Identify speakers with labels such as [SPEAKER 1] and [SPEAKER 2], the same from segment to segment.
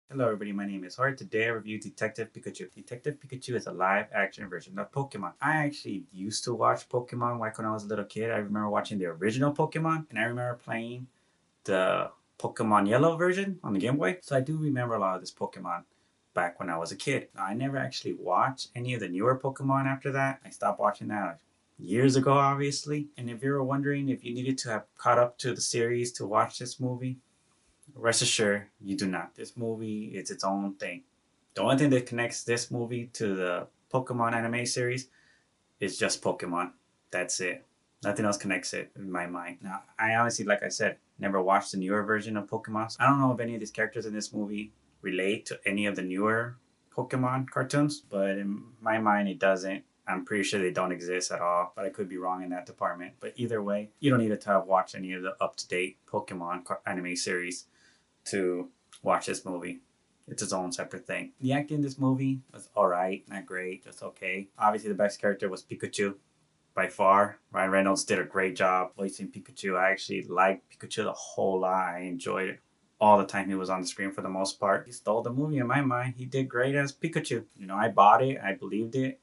[SPEAKER 1] Hello everybody, my name is Jorge. Today I review Detective Pikachu. Detective Pikachu is a live action version of Pokemon. I actually used to watch Pokemon like when I was a little kid. I remember watching the original Pokemon and I remember playing the Pokemon Yellow version on the Game Boy. So I do remember a lot of this Pokemon back when I was a kid. Now, I never actually watched any of the newer Pokemon after that. I stopped watching that years ago, obviously. And if you were wondering if you needed to have caught up to the series to watch this movie, rest assured, you do not. This movie is its own thing. The only thing that connects this movie to the Pokemon anime series is just Pokemon. That's it. Nothing else connects it in my mind. Now, I honestly, like I said, never watched the newer version of Pokemon. So I don't know if any of these characters in this movie relate to any of the newer Pokemon cartoons, but in my mind, it doesn't. I'm pretty sure they don't exist at all, but I could be wrong in that department. But either way, you don't need to have watched any of the up-to-date Pokemon anime series to watch this movie. It's its own separate thing. The acting in this movie was alright, not great, just okay. Obviously, the best character was Pikachu by far. Ryan Reynolds did a great job voicing Pikachu. I actually liked Pikachu the whole lot. I enjoyed it all the time he was on the screen for the most part. He stole the movie in my mind. He did great as Pikachu. I bought it. I believed it.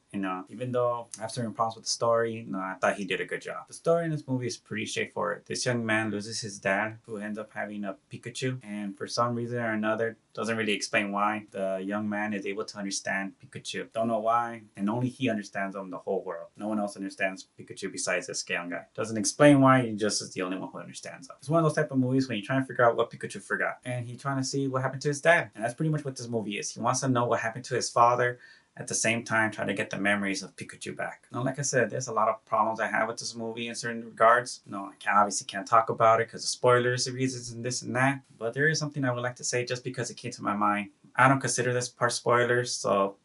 [SPEAKER 1] Even though I have certain problems with the story, I thought he did a good job. The story in this movie is pretty straightforward. This young man loses his dad, who ends up having a Pikachu, and for some reason or another, doesn't really explain why, the young man is able to understand Pikachu. Don't know why, and only he understands him in the whole world. No one else understands Pikachu besides this young guy. Doesn't explain why, he just is the only one who understands him. It's one of those type of movies when you're trying to figure out what Pikachu forgot, and he's trying to see what happened to his dad. And that's pretty much what this movie is. He wants to know what happened to his father, at the same time trying to get the memories of Pikachu back. Now, like I said, there's a lot of problems I have with this movie in certain regards. Obviously can't talk about it because of spoilers, reasons, and this and that. But there is something I would like to say just because it came to my mind. I don't consider this part spoilers, so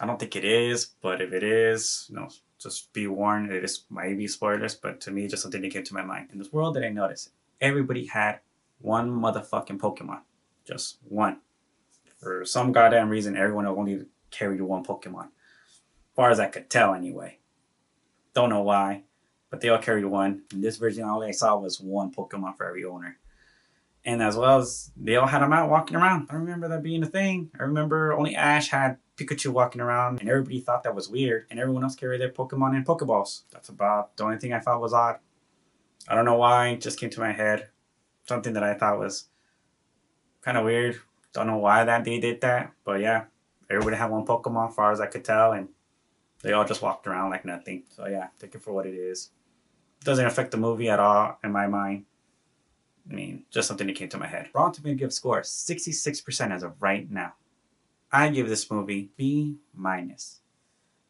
[SPEAKER 1] I don't think it is. But if it is, just be warned, it is maybe spoilers. But to me, just something that came to my mind. In this world that I noticed, everybody had one motherfucking Pokemon. Just one. For some goddamn reason, everyone only carried one Pokemon. As far as I could tell, anyway. Don't know why, but they all carried one. In this version, all I saw was one Pokemon for every owner. And as well as they all had them out walking around. I don't remember that being a thing. I remember only Ash had Pikachu walking around, and everybody thought that was weird. And everyone else carried their Pokemon in Pokeballs. That's about the only thing I thought was odd. I don't know why, it just came to my head. Something that I thought was kind of weird. Don't know why that they did that, but yeah. Everybody had one Pokemon, as far as I could tell, and they all just walked around like nothing. So yeah, take it for what it is. It doesn't affect the movie at all, in my mind. Just something that came to my head. Rotten Tomato give score 66% as of right now. I give this movie B-.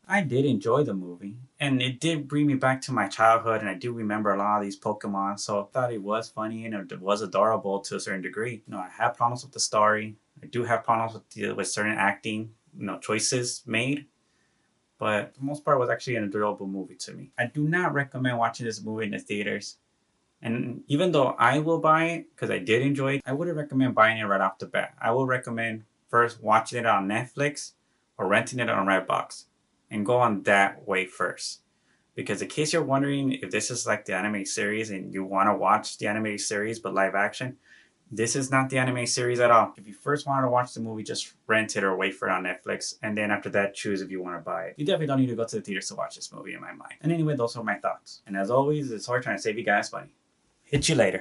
[SPEAKER 1] I did enjoy the movie, and it did bring me back to my childhood, and I do remember a lot of these Pokemon, so I thought it was funny and it was adorable to a certain degree. I have problems with the story. I do have problems with certain acting, choices made. But for the most part, it was actually an adorable movie to me. I do not recommend watching this movie in the theaters. And even though I will buy it, because I did enjoy it, I wouldn't recommend buying it right off the bat. I will recommend first watching it on Netflix or renting it on Redbox. And go on that way first. Because in case you're wondering if this is like the anime series and you want to watch the anime series but live action, this is not the anime series at all. If you first wanted to watch the movie, just rent it or wait for it on Netflix. And then after that, choose if you want to buy it. You definitely don't need to go to the theaters to watch this movie in my mind. And anyway, those are my thoughts. And as always, it's hard trying to save you guys money. Hit you later.